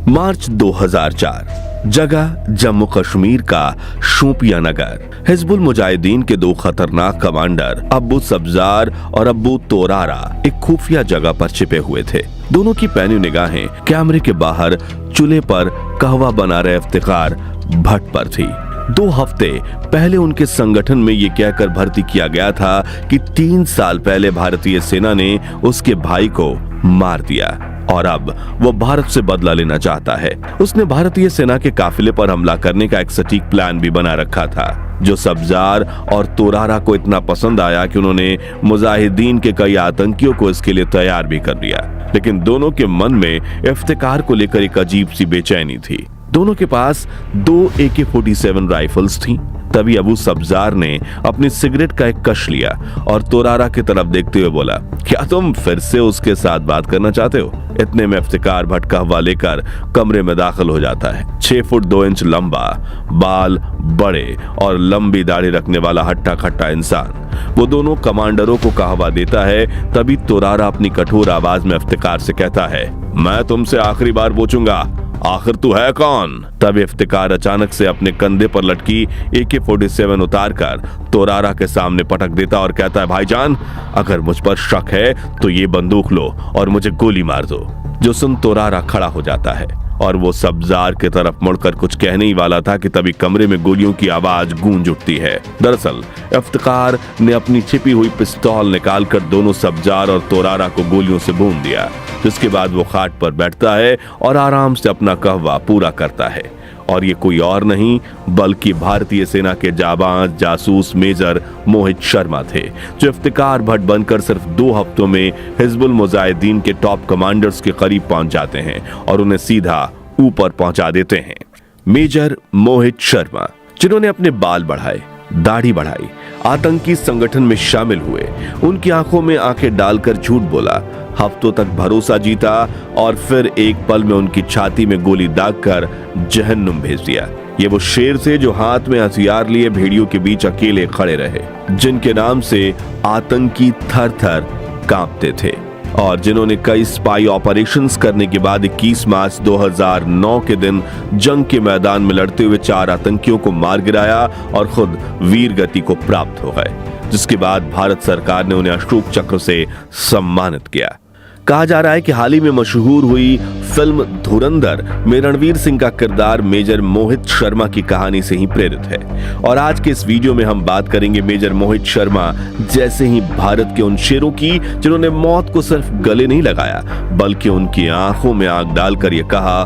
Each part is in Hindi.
मार्च 2004, जगह जम्मू कश्मीर का शोपियां नगर। हिजबुल मुजाहिदीन के दो खतरनाक कमांडर अब्बू सब्जार और अब्बू तोरारा एक खुफिया जगह पर छिपे हुए थे। दोनों की पैनी निगाहें कैमरे के बाहर चूल्हे पर कहवा बना रहे इफ्तिकार भट्ट पर थी। 2 हफ्ते पहले उनके संगठन में ये कहकर भर्ती किया गया था कि 3 साल पहले भारतीय सेना ने उसके भाई को मार दिया और अब वो भारत से बदला लेना चाहता है। उसने भारतीय सेना के काफिले पर हमला करने का एक सटीक प्लान भी बना रखा था, जो सब्जार और तोरारा को इतना पसंद आया कि उन्होंने मुजाहिदीन के कई आतंकियों को इसके लिए तैयार भी कर लिया। लेकिन दोनों के मन में इफ्तिकार को लेकर एक अजीब सी बेचैनी थी। दोनों के पास 2 AK-47 राइफल्स थीं। तभी अबू सब्जार ने अपनी सिगरेट का एक कश लिया और तोरारा की तरफ देखते हुए बोला, क्या तुम फिर से उसके साथ बात करना चाहते हो? इतने में इफ्तिकार भट्ट कहवा लेकर कमरे में दाखिल हो जाता है। 6 फुट 2 इंच लंबा, बाल बड़े और लंबी दाढ़ी रखने वाला हट्टा खट्टा इंसान। वो दोनों कमांडरों को कहवा देता है। तभी तोरारा अपनी कठोर आवाज में इफ्तिकार से कहता है, मैं तुमसे आखिरी बार पूछूंगा, आखिर तू है कौन? तब इफ्तिकार अचानक से अपने कंधे पर लटकी AK-47 उतारकर तोरारा के सामने पटक देता और कहता है, भाईजान, अगर मुझ पर शक है तो ये बंदूक लो और मुझे गोली मार दो। जो सुन तोरारा खड़ा हो जाता है और वो सब्जार की तरफ मुड़कर कुछ कहने ही वाला था कि तभी कमरे में गोलियों की आवाज गूंज उठती है। दरअसल इफ्तिकार ने अपनी छिपी हुई पिस्तौल निकालकर दोनों सब्जार और तोरारा को गोलियों से भून दिया, जिसके बाद वो खाट पर बैठता है और आराम से अपना कहवा पूरा करता है। और ये कोई और नहीं बल्कि भारतीय सेना के जाबाज जासूस मेजर मोहित शर्मा थे, जो इफ्तिकार भट्ट बनकर सिर्फ 2 हफ्तों में हिजबुल मुजाहिदीन के टॉप कमांडर्स के करीब पहुंच जाते हैं और उन्हें सीधा ऊपर पहुंचा देते हैं। मेजर मोहित शर्मा, जिन्होंने अपने बाल बढ़ाए, दाढ़ी बढ़ाई, आतंकी संगठन में शामिल हुए, उनकी आंखों में आंखें डालकर झूठ बोला, हफ्तों तक भरोसा जीता और फिर एक पल में उनकी छाती में गोली दागकर जहन्नुम भेज दिया। ये वो शेर थे जो हाथ में हथियार लिए भेड़ियों के बीच अकेले खड़े रहे, जिनके नाम से आतंकी थर थर कांपते थे और जिन्होंने कई स्पाई ऑपरेशंस करने के बाद 21 मार्च 2009 के दिन जंग के मैदान में लड़ते हुए 4 आतंकियों को मार गिराया और खुद वीर गति को प्राप्त हो गए, जिसके बाद भारत सरकार ने उन्हें अशोक चक्र से सम्मानित किया। कहा जा रहा है कि हाल ही में मशहूर हुई फिल्म धुरंधर में रणवीर सिंह का किरदार मेजर मोहित शर्मा की कहानी से ही प्रेरित है। और आज के इस वीडियो में हम बात करेंगे मेजर मोहित शर्मा जैसे ही भारत के उन शेरों की, जिन्होंने मौत को सिर्फ गले नहीं लगाया बल्कि उनकी आंखों में आग डालकर यह कहा,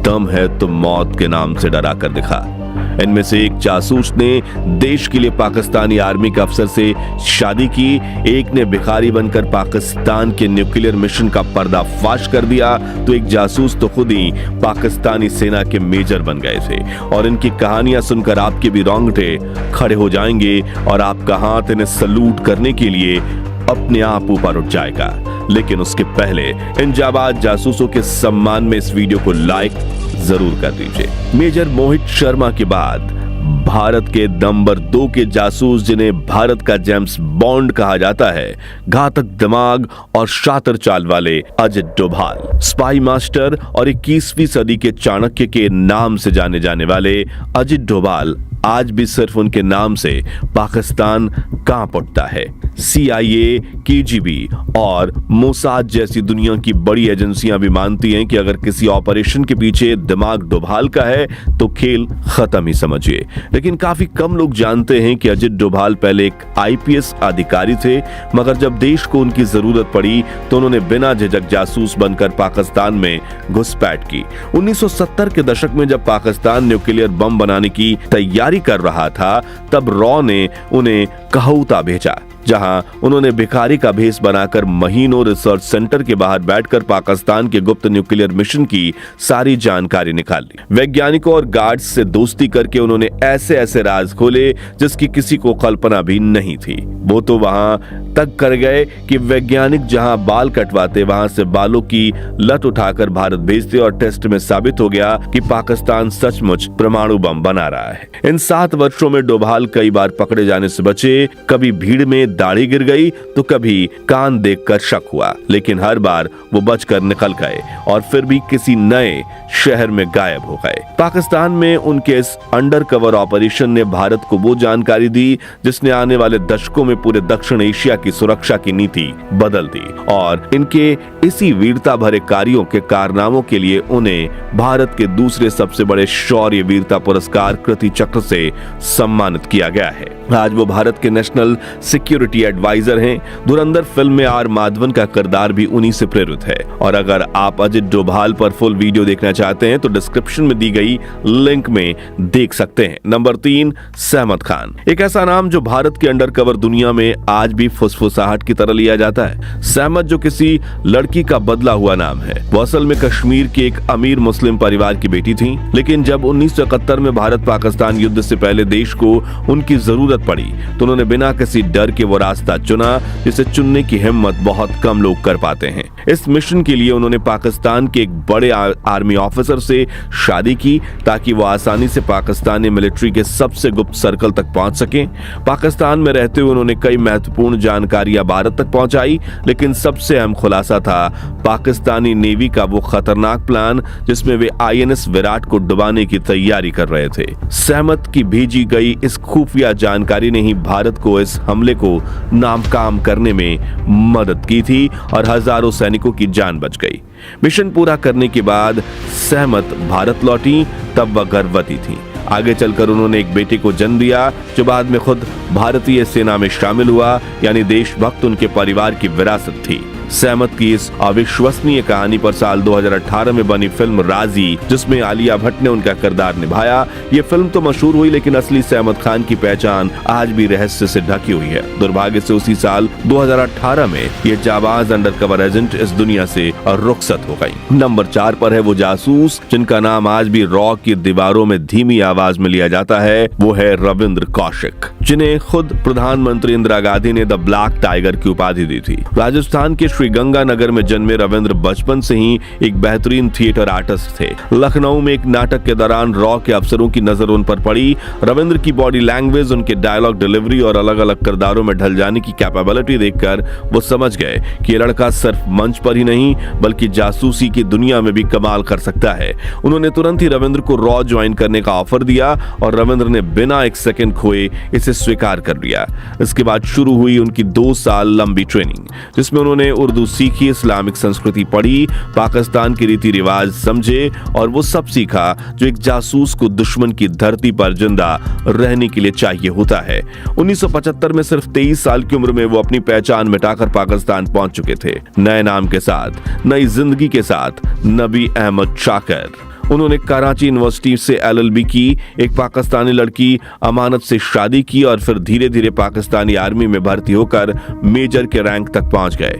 दम है तो मौत के नाम से डरा कर दिखा। इनमें से एक जासूस ने देश के लिए पाकिस्तानी आर्मी के अफसर से शादी की, एक ने भिखारी बनकर पाकिस्तान के न्यूक्लियर मिशन का पर्दाफाश कर दिया, तो एक जासूस तो खुद ही पाकिस्तानी सेना के मेजर बन गए थे। और इनकी कहानियां सुनकर आपके भी रोंगटे खड़े हो जाएंगे और आपका हाथ इन्हें सलूट करने के लिए अपने आप ऊपर उठ जाएगा। लेकिन उसके पहले इन जाबाज जासूसों के सम्मान में इस वीडियो को लाइक जरूर कर दीजिए। मेजर मोहित शर्मा के बाद भारत के नंबर 2 के जासूस, जिन्हें भारत का जेम्स बॉन्ड कहा जाता है, घातक दिमाग और शातिर चाल वाले अजित डोभाल, स्पाई मास्टर और 21वीं सदी के चाणक्य के नाम से जाने जाने वाले अजित डोभाल आज भी सिर्फ उनके नाम से पाकिस्तान कांप उठता है। CIA, KGB और मोसाद जैसी दुनिया की बड़ी एजेंसियां भी मानती हैं कि अगर किसी ऑपरेशन के पीछे दिमाग डोभाल का है तो खेल खत्म ही समझिए। लेकिन काफी कम लोग जानते हैं कि अजित डोभाल पहले एक IPS अधिकारी थे, मगर जब देश को उनकी जरूरत पड़ी तो उन्होंने बिना झिझक जासूस बनकर पाकिस्तान में घुसपैठ की। 1970 के दशक में जब पाकिस्तान न्यूक्लियर बम बनाने की तैयारी कर रहा था, तब रॉ ने उन्हें कहौता भेजा, जहां उन्होंने भिखारी का भेष बनाकर महीनों रिसर्च सेंटर के बाहर बैठकर पाकिस्तान के गुप्त न्यूक्लियर मिशन की सारी जानकारी निकाल ली। वैज्ञानिकों और गार्ड्स से दोस्ती करके उन्होंने ऐसे ऐसे राज खोले जिसकी किसी को कल्पना भी नहीं थी। वो तो वहां तक कर गए कि वैज्ञानिक जहां बाल कटवाते वहां से बालों की लत उठाकर भारत भेजते और टेस्ट में साबित हो गया कि पाकिस्तान सचमुच परमाणु बम बना रहा है। इन 7 वर्षों में डोभाल कई बार पकड़े जाने से बचे, कभी भीड़ में दाढ़ी गिर गई तो कभी कान देखकर शक हुआ, लेकिन हर बार वो बचकर निकल गए और फिर भी किसी नए शहर में गायब हो गए। पाकिस्तान में उनके इस अंडरकवर ऑपरेशन ने भारत को वो जानकारी दी जिसने आने वाले दशकों में पूरे दक्षिण एशिया की सुरक्षा की नीति बदल दी, और इनके इसी वीरता भरे कार्यों के कारनामों के लिए उन्हें भारत के दूसरे सबसे बड़े शौर्य वीरता पुरस्कार कृति चक्र से सम्मानित किया गया है। आज वो भारत के नेशनल सिक्योरिटी एडवाइजर हैं। धुरंधर फिल्म में आर माधवन का किरदार भी उन्हीं से प्रेरित है। और अगर आप अजित डोभाल पर फुल वीडियो देखना चाहते हैं तो डिस्क्रिप्शन में दी गई लिंक में देख सकते हैं। नंबर 3, सहमत खान। एक ऐसा नाम जो भारत के अंडरकवर दुनिया में आज भी फुसफुसाहट की तरह लिया जाता है। सहमत जो किसी लड़की का बदला हुआ नाम है। वो असल में कश्मीर के एक अमीर मुस्लिम परिवार की बेटी थी, लेकिन जब 1971 में भारत पाकिस्तान युद्ध से पहले देश को उनकी जरूरत पड़ी तो उन्होंने बिना किसी डर के वो रास्ता चुना जिसे चुनने की हिम्मत बहुत कम लोग कर पाते हैं। इस मिशन के लिए उन्होंने पाकिस्तान के एक बड़े आर्मी ऑफिसर से शादी की ताकि वो आसानी से पाकिस्तानी मिलिट्री के सबसे गुप्त सर्कल तक पहुंच सके। पाकिस्तान में रहते हुए उन्होंने कई महत्वपूर्ण जानकारियां भारत तक पहुंचाई, लेकिन सबसे अहम खुलासा था पाकिस्तानी नेवी का वो खतरनाक प्लान जिसमें वे INS विराट को डुबाने की तैयारी कर रहे थे। सहमत की भेजी गई इस खुफिया जानकारी ने ही भारत को इस हमले को नाकाम करने में मदद की थी और हजारों सैनिकों की जान बच गई। मिशन पूरा करने के बाद सहमत भारत लौटी, तब वह गर्भवती थी। आगे चलकर उन्होंने एक बेटे को जन्म दिया जो बाद में खुद भारतीय सेना में शामिल हुआ, यानी देशभक्त उनके परिवार की विरासत थी। सहमत की इस अविश्वसनीय कहानी पर साल 2018 में बनी फिल्म राजी, जिसमें आलिया भट्ट ने उनका किरदार निभाया। ये फिल्म तो मशहूर हुई, लेकिन असली सहमत खान की पहचान आज भी रहस्य से ढकी हुई है। दुर्भाग्य से उसी साल 2018 में ये जाबाज अंडरकवर एजेंट इस दुनिया से रुखसत हो गई। नंबर 4 पर है वो जासूस जिनका नाम आज भी रॉ की दीवारों में धीमी आवाज में लिया जाता है। वो है रविंद्र कौशिक, जिन्हें खुद प्रधानमंत्री इंदिरा गांधी ने द ब्लैक टाइगर की उपाधि दी थी। राजस्थान के श्रीगंगानगर में जन्मे रविंद्र बचपन से ही एक बेहतरीन थिएटर आर्टिस्ट थे। लखनऊ में एक नाटक के दौरान रॉ के अफसरों की नजर उन पर पड़ी। रविंद्र की बॉडी लैंग्वेज, उनके डायलॉग डिलीवरी और अलग अलग किरदारों में ढल जाने की कैपेबिलिटी देखकर वो समझ गए कि ये लड़का सिर्फ मंच पर ही नहीं बल्कि जासूसी की दुनिया में भी कमाल कर सकता है। उन्होंने तुरंत ही रविंद्र को रॉ ज्वाइन करने का ऑफर दिया और रविंद्र ने बिना एक सेकंड खोए इसे स्वीकार कर लिया। इसके बाद शुरू हुई उनकी 2 साल लंबी ट्रेनिंग, जिसमें उन्होंने उर्दू सीखी, इस्लामिक संस्कृति पढ़ी, पाकिस्तान के रीति रिवाज समझे और वो सब सीखा जो एक जासूस को दुश्मन की धरती पर जिंदा रहने के लिए चाहिए होता है। 1975 में सिर्फ 23 साल की उम्र में वो अपनी पहचान मिटाकर पाकिस्तान पहुंच चुके थे, नए नाम के साथ, नई जिंदगी के साथ, नबी अहमद शाकिर। उन्होंने कराची यूनिवर्सिटी से LLB की, एक पाकिस्तानी लड़की अमानत से शादी की और फिर धीरे धीरे पाकिस्तानी आर्मी में भर्ती होकर मेजर के रैंक तक पहुंच गए।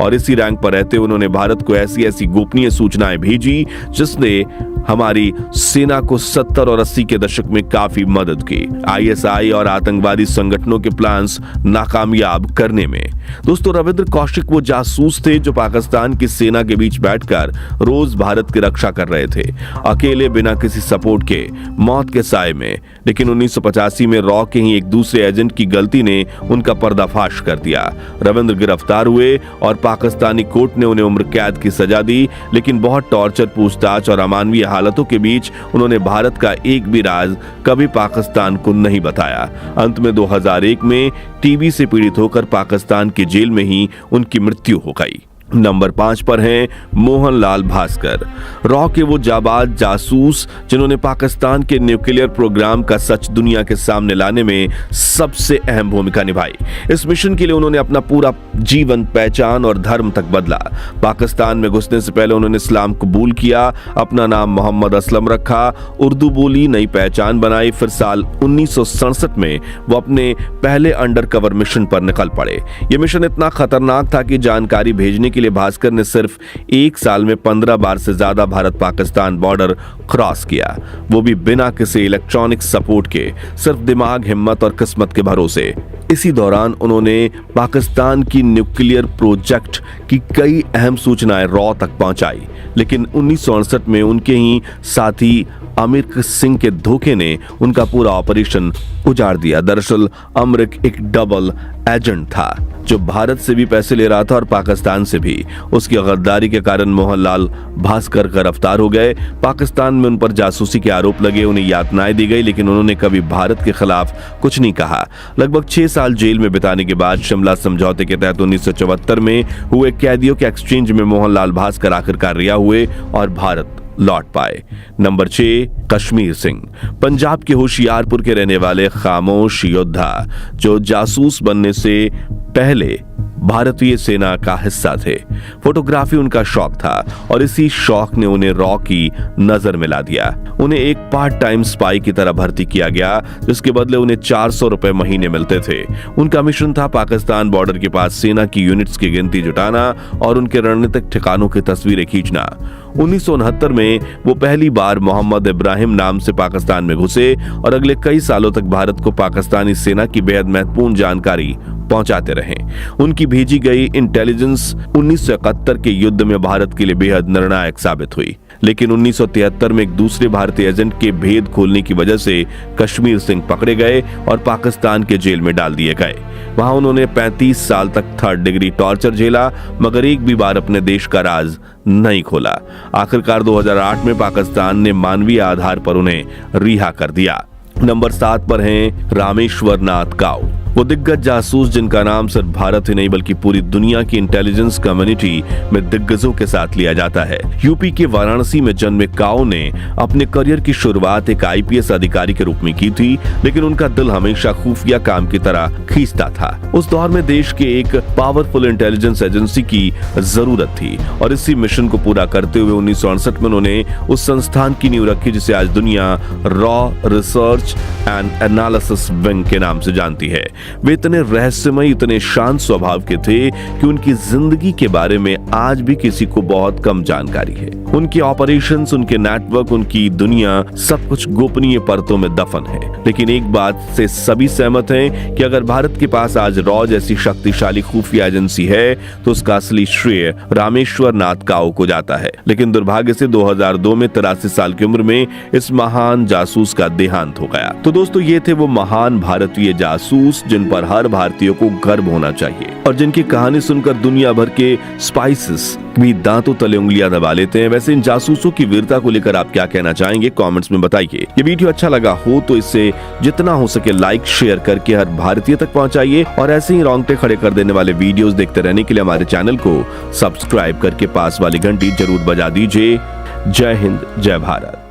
और इसी रैंक पर रहते उन्होंने भारत को ऐसी ऐसी गोपनीय सूचनाएं भेजी जिसने हमारी सेना को 70 और 80 के दशक में काफी मदद की ISI और आतंकवादी संगठनों के प्लान्स नाकामयाब करने में। दोस्तों, रविंद्र कौशिक वो जासूस थे जो पाकिस्तान की सेना के बीच बैठकर रोज भारत की रक्षा कर रहे थे, अकेले बिना किसी सपोर्ट के, मौत के साए में। लेकिन 1985 में रॉ के ही एक दूसरे एजेंट की गलती ने उनका पर्दाफाश कर दिया। रविंद्र गिरफ्तार हुए और पाकिस्तानी कोर्ट ने उन्हें उम्र कैद की सजा दी, लेकिन बहुत टॉर्चर, पूछताछ और अमानवीय हालतों के बीच उन्होंने भारत का एक भी राज कभी पाकिस्तान को नहीं बताया। अंत में 2001 में TB से पीड़ित होकर पाकिस्तान की जेल में ही उनकी मृत्यु हो गई। नंबर 5 पर हैं मोहनलाल भास्कर, रॉ के वो जाबाज जासूस जिन्होंने पाकिस्तान के न्यूक्लियर प्रोग्राम का सच दुनिया के सामने लाने में सबसे अहम भूमिका निभाई। इस मिशन के लिए उन्होंने अपना पूरा जीवन, पहचान और धर्म तक बदला। पाकिस्तान में घुसने से पहले उन्होंने इस्लाम कबूल किया, अपना नाम मोहम्मद असलम रखा, उर्दू बोली, नई पहचान बनाई। फिर साल 1967 में वो अपने पहले अंडरकवर मिशन पर निकल पड़े। ये मिशन इतना खतरनाक था कि जानकारी भेजने के लिए भास्कर ने सिर्फ 1 साल में 15 बार से ज्यादा भारत पाकिस्तान बॉर्डर क्रॉस किया, वो भी बिना किसी इलेक्ट्रॉनिक सपोर्ट के, सिर्फ दिमाग, हिम्मत और किस्मत के भरोसे। इसी दौरान उन्होंने पाकिस्तान की न्यूक्लियर प्रोजेक्ट की कई अहम सूचनाएं रॉ तक पहुंचाई, लेकिन 1968 में उनके ही साथी अमरिक सिंह के धोखे ने उनका पूरा ऑपरेशन उजाड़ दिया। दरअसल अमरिक एक डबल एजेंट था जो भारत से भी पैसे ले रहा था और पाकिस्तान से भी। उसकी गद्दारी के कारण मोहनलाल भास्कर गिरफ्तार हो गए। पाकिस्तान में उन पर जासूसी के आरोप लगे, उन्हें यातनाएं दी गई, लेकिन उन्होंने कभी भारत के खिलाफ कुछ नहीं कहा। लगभग 6 साल जेल में बिताने के बाद शिमला समझौते के तहत 1974 में हुए कैदियों के एक्सचेंज में मोहनलाल भास्कर आखिरकार रिहा हुए और भारत लौट पाए। नंबर 6, कश्मीर सिंह। पंजाब के होशियारपुर के रहने वाले खामोश योद्धा जो जासूस बनने से पहले भारतीय सेना का हिस्सा थे। फोटोग्राफी उनका शौक था और इसी शौक ने उन्हें रॉ की नजर मिला दिया। उन्हें एक पार्ट टाइम स्पाई की तरह भर्ती किया गया, जिसके बदले उन्हें 400 रुपए महीने मिलते थे। उनका मिशन था पाकिस्तान बॉर्डर के पास सेना की यूनिट्स की गिनती जुटाना और उनके रणनीतिक ठिकानों की तस्वीरें खींचना। 1969 में वो पहली बार मोहम्मद इब्राहिम नाम से पाकिस्तान में घुसे और अगले कई सालों तक भारत को पाकिस्तानी सेना की बेहद महत्वपूर्ण जानकारी पहुंचाते रहे। उनकी भेजी गई इंटेलिजेंस 1971 के युद्ध में भारत के लिए बेहद निर्णायक साबित हुई, लेकिन 1973 में एक दूसरे भारतीय एजेंट के भेद खोलने की वजह से कश्मीर सिंह पकड़े गए और पाकिस्तान के जेल में डाल दिए गए। वहां उन्होंने 35 साल तक 3rd डिग्री टॉर्चर झेला, मगर एक भी बार अपने देश का राज नहीं खोला। आखिरकार 2008 में पाकिस्तान ने मानवीय आधार पर उन्हें रिहा कर दिया। नंबर 7 पर हैं रामेश्वर नाथ काऊ। वो दिग्गज जासूस जिनका नाम सिर्फ भारत ही नहीं बल्कि पूरी दुनिया की इंटेलिजेंस कम्युनिटी में दिग्गजों के साथ लिया जाता है। यूपी के वाराणसी में जन्मे काऊ ने अपने करियर की शुरुआत एक आईपीएस अधिकारी के रूप में की थी, लेकिन उनका दिल हमेशा खुफिया काम की तरह खींचता था। उस दौर में देश के एक पावरफुल इंटेलिजेंस एजेंसी की जरूरत थी और इसी मिशन को पूरा करते हुए 1968 में उन्होंने उस संस्थान की नींव रखी जिसे आज दुनिया raw research and analysis wing के नाम से जानती है। वे इतने रहस्यमय, इतने शांत स्वभाव के थे कि उनकी जिंदगी के बारे में आज भी किसी को बहुत कम जानकारी है। उनके ऑपरेशंस, उनके नेटवर्क, उनकी दुनिया सब कुछ गोपनीय परतों में दफन है। लेकिन एक बात से सभी सहमत हैं कि अगर भारत के पास आज रॉ जैसी शक्तिशाली खुफिया एजेंसी है तो उसका असली श्रेय रामेश्वर नाथ काऊ को जाता है। लेकिन दुर्भाग्य से 2002 में 83 साल की उम्र में इस महान जासूस का देहांत हो गया। तो दोस्तों, ये थे वो महान भारतीय जासूस जिन पर हर भारतीय को गर्व होना चाहिए और जिनकी कहानी सुनकर दुनिया भर के स्पाइसेस भी दांतों तले उंगलियां दबा लेते हैं। वैसे इन जासूसों की वीरता को लेकर आप क्या कहना चाहेंगे, कमेंट्स में बताइए। ये वीडियो अच्छा लगा हो तो इसे जितना हो सके लाइक शेयर करके हर भारतीय तक पहुंचाइए और ऐसे ही रोंगटे खड़े कर देने वाले वीडियोस देखते रहने के लिए हमारे चैनल को सब्सक्राइब करके पास वाली घंटी जरूर बजा दीजिए। जय हिंद, जय भारत।